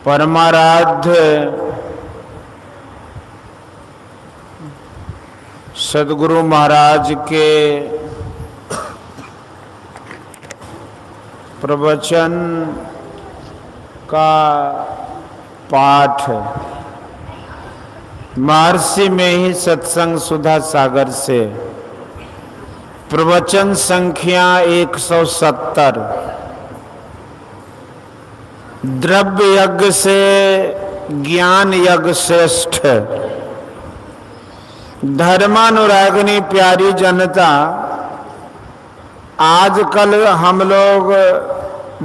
परमाराध्य सद्गुरु महाराज के प्रवचन का पाठ महर्षि में ही सत्संग सुधा सागर से प्रवचन संख्या 170। द्रव्य यज्ञ से ज्ञान यज्ञ श्रेष्ठ। धर्मानुरागिनी प्यारी जनता, आजकल हम लोग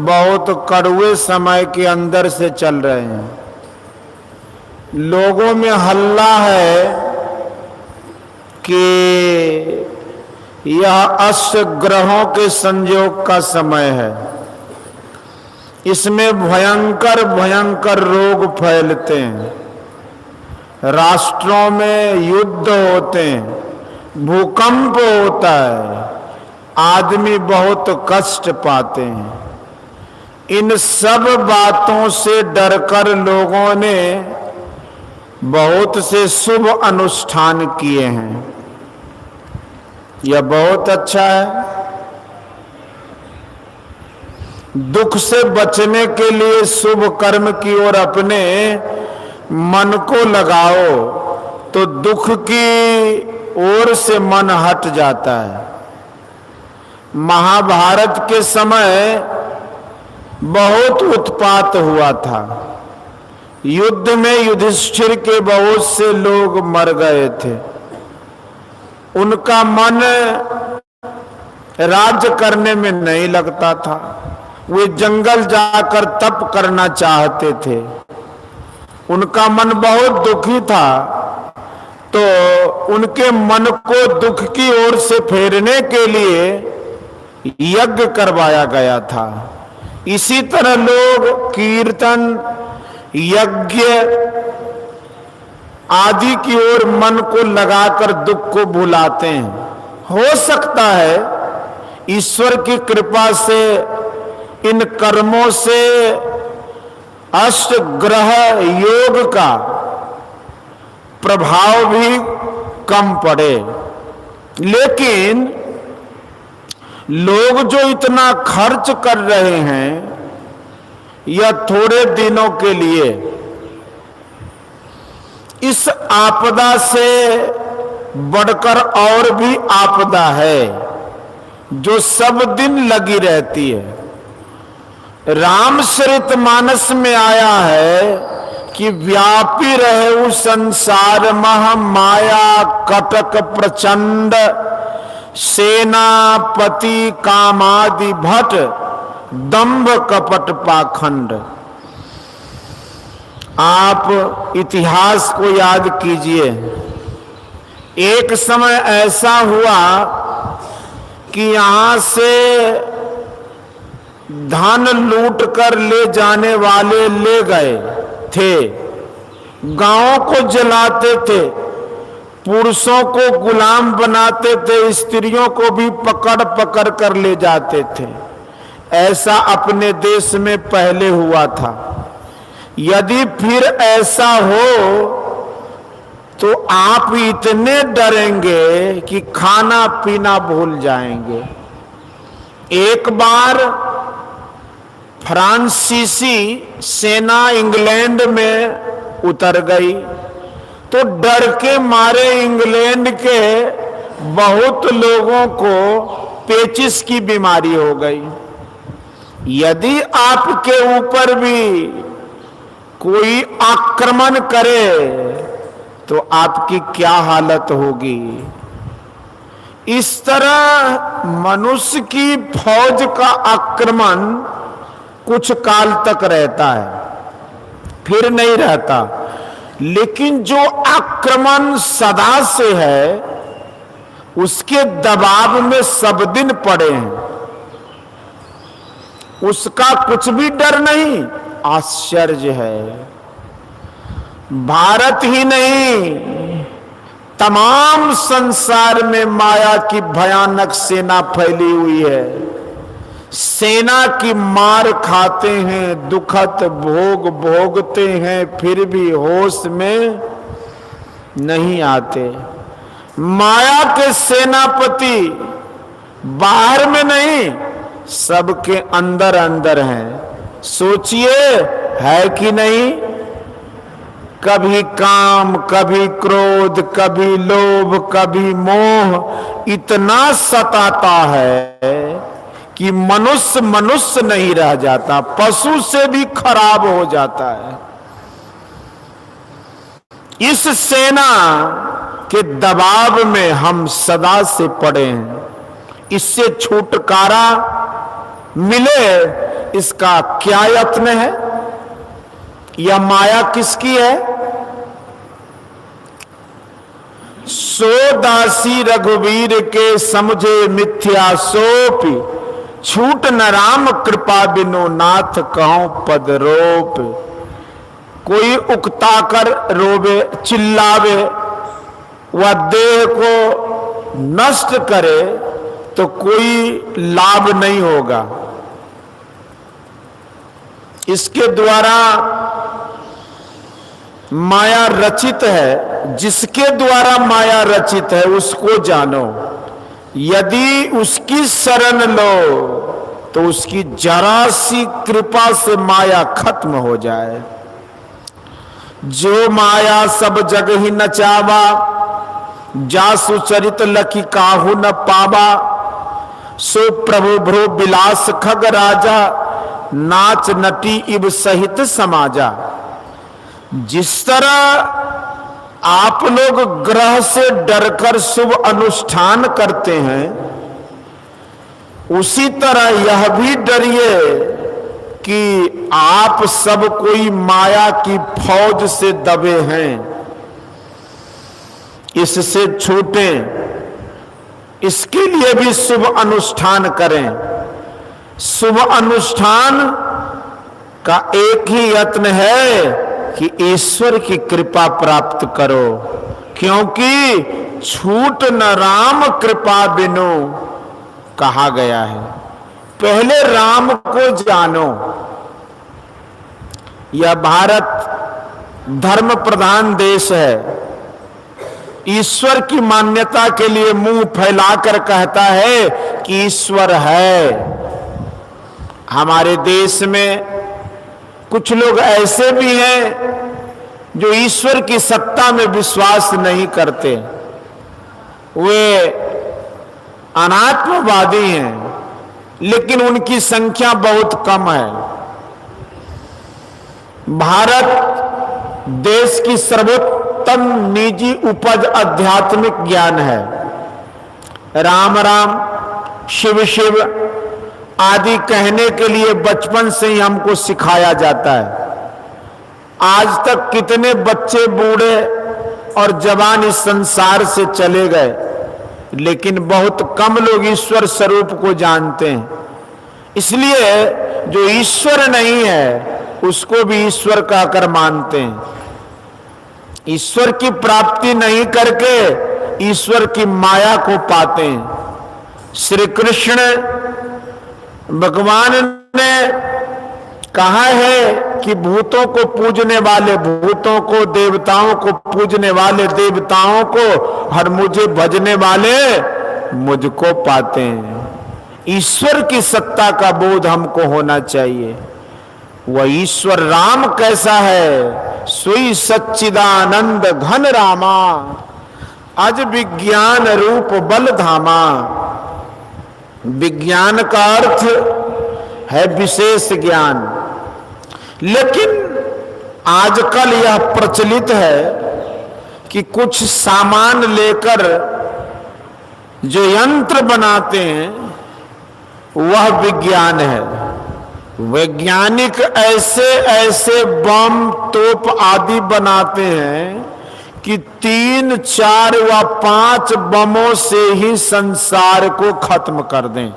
बहुत कड़वे समय के अंदर से चल रहे हैं। लोगों में हल्ला है कि यह अष्ट ग्रहों के संयोग का समय है, इसमें भयंकर भयंकर रोग फैलते हैं, राष्ट्रों में युद्ध होते हैं, भूकंप होता है, आदमी बहुत कष्ट पाते हैं। इन सब बातों से डरकर लोगों ने बहुत से शुभ अनुष्ठान किए हैं। यह बहुत अच्छा है। दुख से बचने के लिए शुभ कर्म की ओर अपने मन को लगाओ तो दुख की ओर से मन हट जाता है। महाभारत के समय बहुत उत्पात हुआ था। युद्ध में युधिष्ठिर के बहुत से लोग मर गए थे। उनका मन राज्य करने में नहीं लगता था। वे जंगल जाकर तप करना चाहते थे। उनका मन बहुत दुखी था, तो उनके मन को दुख की ओर से फेरने के लिए यज्ञ करवाया गया था। इसी तरह लोग कीर्तन, यज्ञ आदि की ओर मन को लगाकर दुख को भुलाते हैं। हो सकता है ईश्वर की कृपा से इन कर्मों से अष्ट ग्रह योग का प्रभाव भी कम पड़े, लेकिन लोग जो इतना खर्च कर रहे हैं यह थोड़े दिनों के लिए। इस आपदा से बढ़कर और भी आपदा है जो सब दिन लगी रहती है। रामचरितमानस में आया है कि व्यापी रहे उस संसार मह माया कटक प्रचंड, सेनापति कामादि भट दंभ कपट पाखंड। आप इतिहास को याद कीजिए। एक समय ऐसा हुआ कि यहां से धन लूट कर ले जाने वाले ले गए थे, गांवों को जलाते थे, पुरुषों को गुलाम बनाते थे, स्त्रियों को भी पकड़ पकड़ कर ले जाते थे। ऐसा अपने देश में पहले हुआ था। यदि फिर ऐसा हो तो आप इतने डरेंगे कि खाना पीना भूल जाएंगे। एक बार फ्रांसीसी सेना इंग्लैंड में उतर गई तो डर के मारे इंग्लैंड के बहुत लोगों को पेचिस की बीमारी हो गई। यदि आपके ऊपर भी कोई आक्रमण करे तो आपकी क्या हालत होगी। इस तरह मनुष्य की फौज का आक्रमण कुछ काल तक रहता है, फिर नहीं रहता। लेकिन जो आक्रमण सदा से है उसके दबाव में सब दिन पड़े हैं, उसका कुछ भी डर नहीं। आश्चर्य है। भारत ही नहीं, तमाम संसार में माया की भयानक सेना फैली हुई है। सेना की मार खाते हैं, दुखद भोग भोगते हैं, फिर भी होश में नहीं आते। माया के सेनापति बाहर में नहीं, सबके अंदर अंदर हैं। सोचिए, है कि नहीं? कभी काम, कभी क्रोध, कभी लोभ, कभी मोह इतना सताता है कि मनुष्य मनुष्य नहीं रह जाता, पशु से भी खराब हो जाता है। इस सेना के दबाव में हम सदा से पड़े हैं। इससे छुटकारा मिले, इसका क्या यत्न है? यह माया किसकी है? सो दासी रघुवीर के समझे मिथ्या सोपी, छूट न राम कृपा बिनु नाथ कहूं पद रोप। कोई उकता कर रोवे, चिल्लावे, वह देह को नष्ट करे तो कोई लाभ नहीं होगा। इसके द्वारा माया रचित है। जिसके द्वारा माया रचित है उसको जानो। यदि उसकी शरण लो तो उसकी जरा सी कृपा से माया खत्म हो जाए। जो माया सब जग ही नचावा, जासु चरित लखी काहू न पावा। सो प्रभु भ्रो बिलास खग राजा, नाच नटी इब सहित समाजा। जिस तरह आप लोग ग्रह से डरकर शुभ अनुष्ठान करते हैं, उसी तरह यह भी डरिए कि आप सब कोई माया की फौज से दबे हैं। इससे छूटें, इसके लिए भी शुभ अनुष्ठान करें। शुभ अनुष्ठान का एक ही यत्न है कि ईश्वर की कृपा प्राप्त करो, क्योंकि छूट न राम कृपा बिनु कहा गया है। पहले राम को जानो। यह भारत धर्म प्रधान देश है। ईश्वर की मान्यता के लिए मुंह फैलाकर कहता है कि ईश्वर है। हमारे देश में कुछ लोग ऐसे भी हैं जो ईश्वर की सत्ता में विश्वास नहीं करते। वे अनात्मवादी हैं, लेकिन उनकी संख्या बहुत कम है। भारत देश की सर्वोत्तम निजी उपज आध्यात्मिक ज्ञान है। राम राम, शिव शिव आदि कहने के लिए बचपन से ही हमको सिखाया जाता है। आज तक कितने बच्चे, बूढ़े और जवान इस संसार से चले गए, लेकिन बहुत कम लोग ईश्वर स्वरूप को जानते हैं। इसलिए जो ईश्वर नहीं है उसको भी ईश्वर कहकर मानते हैं। ईश्वर की प्राप्ति नहीं करके ईश्वर की माया को पाते हैं। श्री कृष्ण भगवान ने कहा है कि भूतों को पूजने वाले भूतों को, देवताओं को पूजने वाले देवताओं को, और मुझे भजने वाले मुझको पाते हैं। ईश्वर की सत्ता का बोध हमको होना चाहिए। वह ईश्वर राम कैसा है? सोई सच्चिदानंद घन रामा, अज विज्ञान रूप बल धामा। विज्ञान का अर्थ है विशेष ज्ञान, लेकिन आजकल यह प्रचलित है कि कुछ सामान लेकर जो यंत्र बनाते हैं वह विज्ञान है। वैज्ञानिक ऐसे ऐसे बम, तोप आदि बनाते हैं कि 3, 4 व 5 बमों से ही संसार को खत्म कर दें,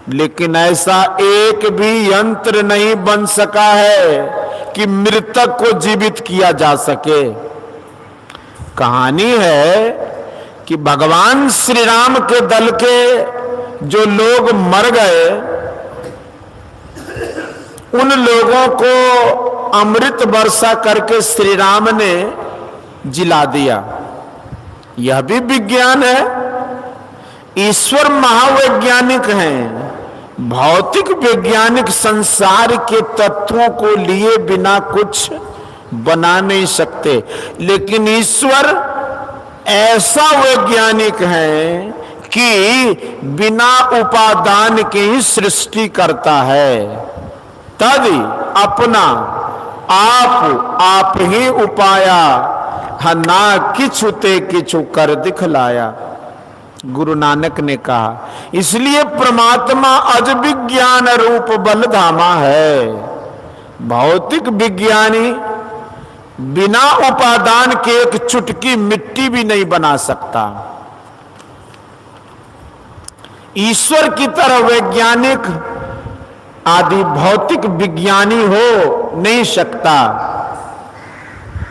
लेकिन ऐसा एक भी यंत्र नहीं बन सका है कि मृतक को जीवित किया जा सके। कहानी है कि भगवान श्री राम के दल के जो लोग मर गए उन लोगों को अमृत वर्षा करके श्री राम ने जिला दिया। यह भी विज्ञान है। ईश्वर महावैज्ञानिक हैं। भौतिक वैज्ञानिक संसार के तत्वों को लिए बिना कुछ बना नहीं सकते, लेकिन ईश्वर ऐसा वैज्ञानिक है कि बिना उपादान के ही सृष्टि करता है। तद अपना आप ही उपाया, ना किछु ते किछु कर दिखलाया, गुरु नानक ने कहा। इसलिए परमात्मा अज विज्ञान रूप बलधामा है। भौतिक विज्ञानी बिना उपादान के एक चुटकी मिट्टी भी नहीं बना सकता। ईश्वर की तरह वैज्ञानिक आदि भौतिक विज्ञानी हो नहीं सकता।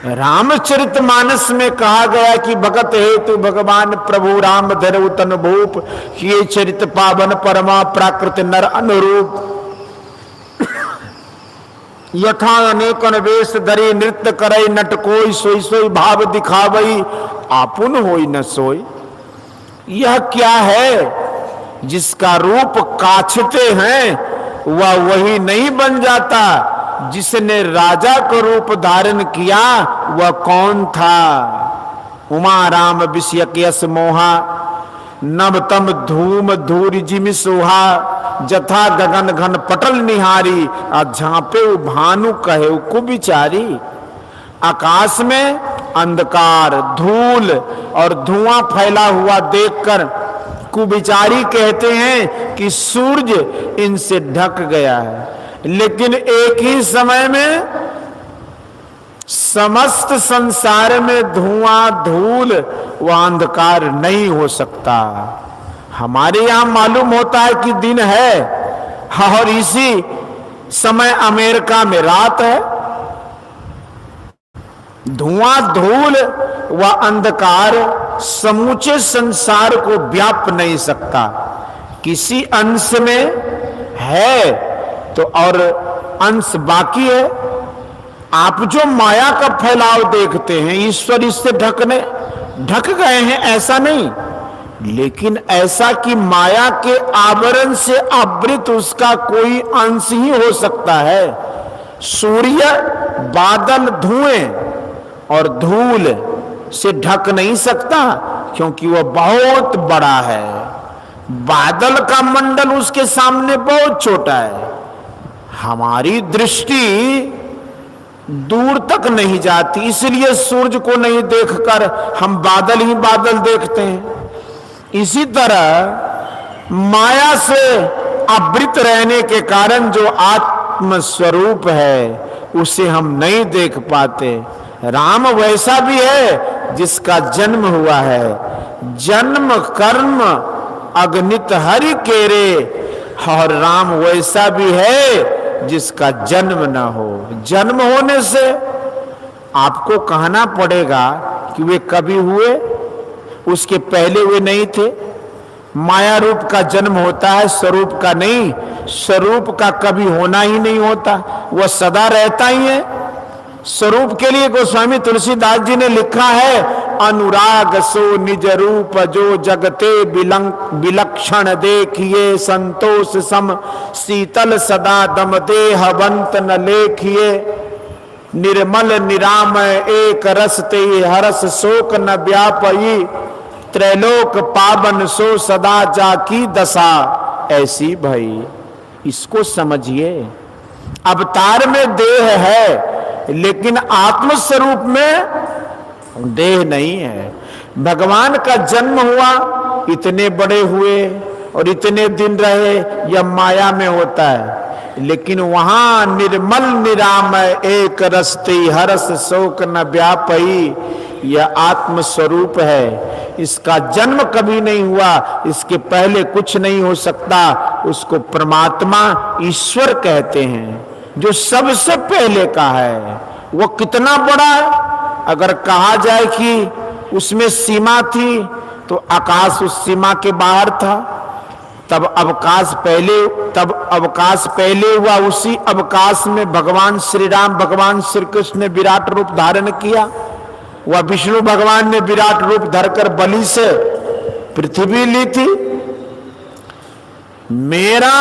रामचरितमानस में कहा गया कि भगत हेतु भगवान प्रभु राम धरऊ तन भूप, किए चरित पावन परमा प्राकृत नर अनुरूप, यथा अनेकन वेश धरी नृत्य करई नट कोई, सोई सोई भाव दिखावई आपुन होई न सोई। यह क्या है? जिसका रूप काछते हैं वह वही नहीं बन जाता। जिसने राजा को रूप धारण किया वह कौन था? उमा राम विषयक यस मोहा, नभ तम धूम धूरि जिमि सोहा, जथा गगन घन पटल निहारी, झांपे भानु कहे कुबिचारी। आकाश में अंधकार, धूल और धुआं फैला हुआ देखकर कुबिचारी कहते हैं कि सूरज इनसे ढक गया है। लेकिन एक ही समय में समस्त संसार में धुआं, धूल व अंधकार नहीं हो सकता। हमारे यहां मालूम होता है कि दिन है और इसी समय अमेरिका में रात है। धुआं, धूल व अंधकार समूचे संसार को व्याप नहीं सकता। किसी अंश में है तो और अंश बाकी है। आप जो माया का फैलाव देखते हैं, ईश्वर इससे ढक गए हैं ऐसा नहीं, लेकिन ऐसा कि माया के आवरण से आवृत उसका कोई अंश ही हो सकता है। सूर्य बादल, धुएं और धूल से ढक नहीं सकता क्योंकि वह बहुत बड़ा है। बादल का मंडल उसके सामने बहुत छोटा है। हमारी दृष्टि दूर तक नहीं जाती, इसलिए सूरज को नहीं देखकर हम बादल ही बादल देखते हैं। इसी तरह माया से आवृत रहने के कारण जो आत्म स्वरूप है उसे हम नहीं देख पाते। राम वैसा भी है जिसका जन्म हुआ है। जन्म कर्म अगणित हरि केरे, और राम वैसा भी है जिसका जन्म न हो। जन्म होने से आपको कहना पड़ेगा कि वे कभी हुए, उसके पहले वे नहीं थे। माया रूप का जन्म होता है, स्वरूप का नहीं। स्वरूप का कभी होना ही नहीं होता, वह सदा रहता ही है। स्वरूप के लिए गोस्वामी तुलसीदास जी ने लिखा है, अनुराग सो निज रूप जो जगते विलक्षण देखिए, संतोष सम शीतल सदा दम देहवंत न लेखिए, निर्मल निरामय एक रस ते हरस शोक न व्यापई, त्रैलोक पावन सो सदा जाकी दशा ऐसी भई। इसको समझिए। अवतार में देह है लेकिन आत्म स्वरूप में देह नहीं है। भगवान का जन्म हुआ, इतने बड़े हुए और इतने दिन रहे, यह माया में होता है। लेकिन वहां निर्मल निरामय एक रसते हरस शोक न व्यापई, यह आत्म स्वरूप है। इसका जन्म कभी नहीं हुआ, इसके पहले कुछ नहीं हो सकता। उसको परमात्मा ईश्वर कहते हैं, जो सबसे पहले का है। वो कितना बड़ा है? अगर कहा जाए कि उसमें सीमा थी तो आकाश उस सीमा के बाहर था, तब अवकाश पहले हुआ, उसी अवकाश में भगवान श्री राम, भगवान श्री कृष्ण ने विराट रूप धारण किया। वह विष्णु भगवान ने विराट रूप धरकर बलि से पृथ्वी ली थी। मेरा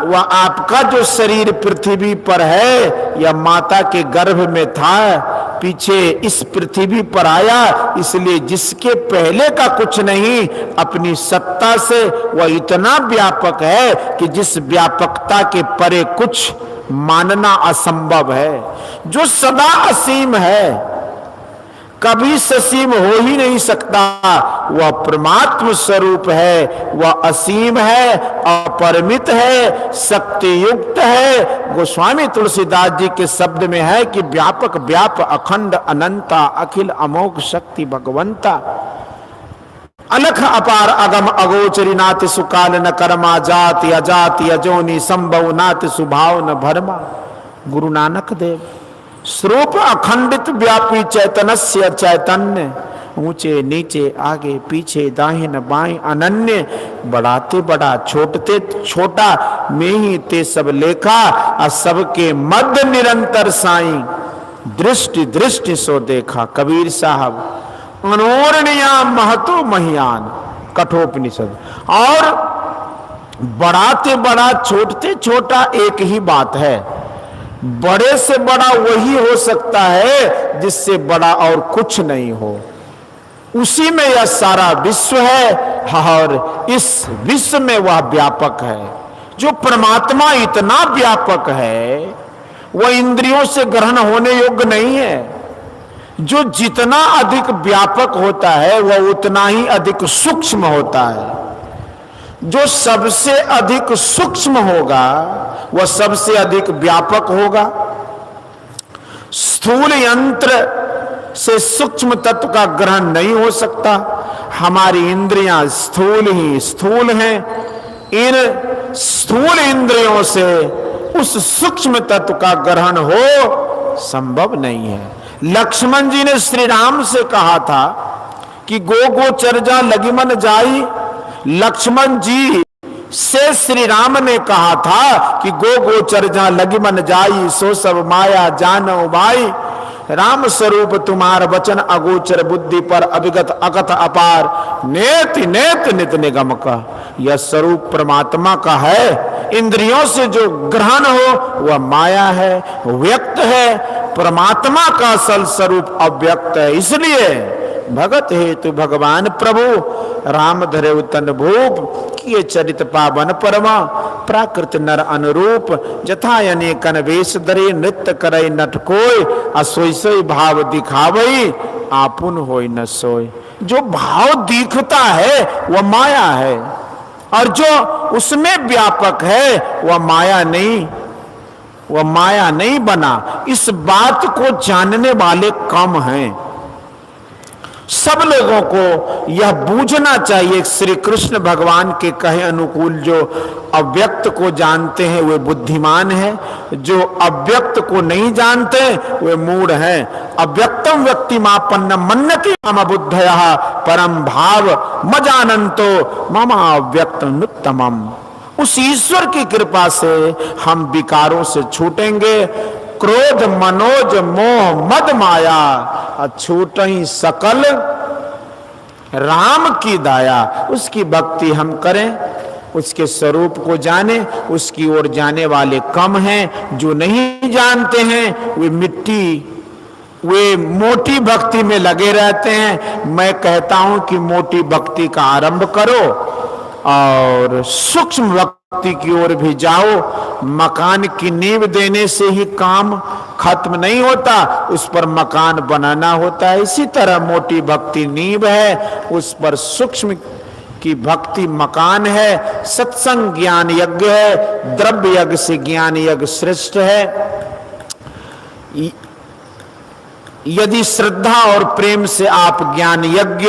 व आपका जो शरीर पृथ्वी पर है, यह माता के गर्भ में था, पीछे इस पृथ्वी पर आया, इसलिए जिसके पहले का कुछ नहीं, अपनी सत्ता से वह इतना व्यापक है कि जिस व्यापकता के परे कुछ मानना असंभव है। जो सदा असीम है, कभी ससीम हो ही नहीं सकता, वह परमात्म स्वरूप है, वह असीम है, अपरिमित है, शक्ति युक्त है। गोस्वामी तुलसीदास जी के शब्द में है कि व्यापक व्याप अखंड अनंता अखिल अमोघ शक्ति भगवंता, अलख अपार अगम अगोचरी नाति सुकाल न कर्मा जाति अजाति अजोनी संभव नाति सुभाव न भरमा। गुरु नानक देव स्वरूप अखंडित व्यापी चैतन्य चैतन्य, ऊंचे नीचे आगे पीछे दाहिने बाएं अनन्य, बढ़ाते बड़ा छोटते छोटा, में ही ते सब लेखा, और सबके मध्य निरंतर साईं, दृष्टि दृष्टि सो देखा। कबीर साहब अनोरणिया महतो महियान, कठोपनिषद। और बढ़ाते बड़ा छोटते छोटा एक ही बात है, बड़े से बड़ा वही हो सकता है जिससे बड़ा और कुछ नहीं हो। उसी में यह सारा विश्व है, और इस विश्व में वह व्यापक है। जो परमात्मा इतना व्यापक है, वह इंद्रियों से ग्रहण होने योग्य नहीं है। जो जितना अधिक व्यापक होता है, वह उतना ही अधिक सूक्ष्म होता है। जो सबसे अधिक सूक्ष्म होगा, वह सबसे अधिक व्यापक होगा। स्थूल यंत्र से सूक्ष्म तत्व का ग्रहण नहीं हो सकता। हमारी इंद्रियां स्थूल ही स्थूल हैं। इन स्थूल इंद्रियों से उस सूक्ष्म तत्व का ग्रहण हो संभव नहीं है। लक्ष्मण जी ने श्री राम से कहा था कि गो गो चरजा लगी मन जाई। लक्ष्मण जी से श्री राम ने कहा था कि गो गो चरजा लगी मन जाई, सो सब माया जानो भाई। राम स्वरूप तुम्हार वचन अगोचर, बुद्धि पर अभिगत अकथ अपार, नेति नेत नित निगम का। यह स्वरूप परमात्मा का है। इंद्रियों से जो ग्रहण हो वह माया है, व्यक्त है। परमात्मा का असल स्वरूप अव्यक्त है। इसलिए भगत हेतु भगवान प्रभु राम धरे तन भूप, किए चरित पावन परमा, प्राकृत नर अनुरूप, जथा अनेकन वेश धरे, नृत्य करे नट कोय, असोई सोई भाव दिखावई, आपुन होय न सोय। जो भाव दिखता है वह माया है, और जो उसमें व्यापक है वह माया नहीं, वह माया नहीं बना। इस बात को जानने वाले कम हैं। सब लोगों को यह बूझना चाहिए। श्री कृष्ण भगवान के कहे अनुकूल जो अव्यक्त को जानते हैं वे बुद्धिमान हैं, जो अव्यक्त को नहीं जानते वे मूढ़ हैं। अव्यक्तम व्यक्तिमापन्न मन्यते मम बुद्धयः परम भाव मजानन्तो मम अव्यक्तम उत्तमम्। उस ईश्वर की कृपा से हम विकारों से छूटेंगे। क्रोध मनोज मोह मद माया, छूट ही सकल राम की दाया। उसकी भक्ति हम करें, उसके स्वरूप को जाने, उसकी ओर जाने वाले कम हैं। जो नहीं जानते हैं वे मोटी भक्ति में लगे रहते हैं। मैं कहता हूं कि मोटी भक्ति का आरंभ करो और सूक्ष्म भक्ति की ओर भी जाओ। मकान की नींव देने से ही काम खत्म नहीं होता, उस पर मकान बनाना होता है। इसी तरह मोटी भक्ति नींव है, उस पर सूक्ष्म की भक्ति मकान है। सत्संग ज्ञान यज्ञ है, द्रव्य यज्ञ से ज्ञान यज्ञ श्रेष्ठ है। यदि श्रद्धा और प्रेम से आप ज्ञान यज्ञ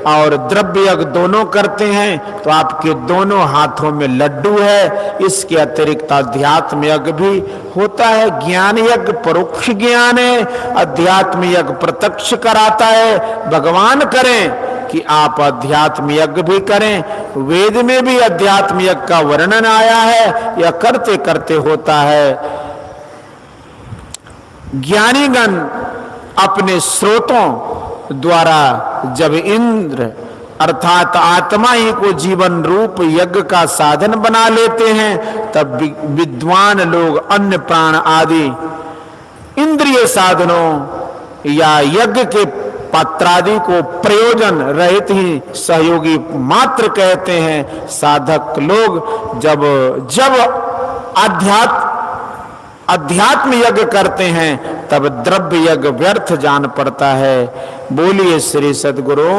और द्रव्य यज्ञ दोनों करते हैं तो आपके दोनों हाथों में लड्डू है। इसके अतिरिक्त अध्यात्म यज्ञ भी होता है। ज्ञान यज्ञ परोक्ष ज्ञान है, अध्यात्म यज्ञ प्रत्यक्ष कराता है। भगवान करें कि आप अध्यात्म यज्ञ भी करें, वेद में भी अध्यात्म यज्ञ का वर्णन आया है, यह करते करते होता है। ज्ञानीगण अपने स्रोतों द्वारा जब इंद्र अर्थात आत्मा ही को जीवन रूप यज्ञ का साधन बना लेते हैं, तब विद्वान लोग अन्य प्राण आदि इंद्रिय साधनों या यज्ञ के पात्रादि को प्रयोजन रहित ही सहयोगी मात्र कहते हैं। साधक लोग जब जब अध्यात्म यज्ञ करते हैं तब द्रव्य यज्ञ व्यर्थ जान पड़ता है। बोलिए श्री सद्गुरु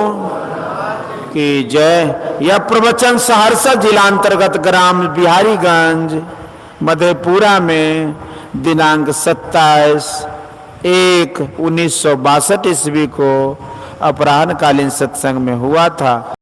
की जय। यह प्रवचन सहरसा जिला अंतर्गत ग्राम बिहारीगंज मधेपुरा में दिनांक 27/1/1962 ईस्वी को अपराह्नकालीन सत्संग में हुआ था।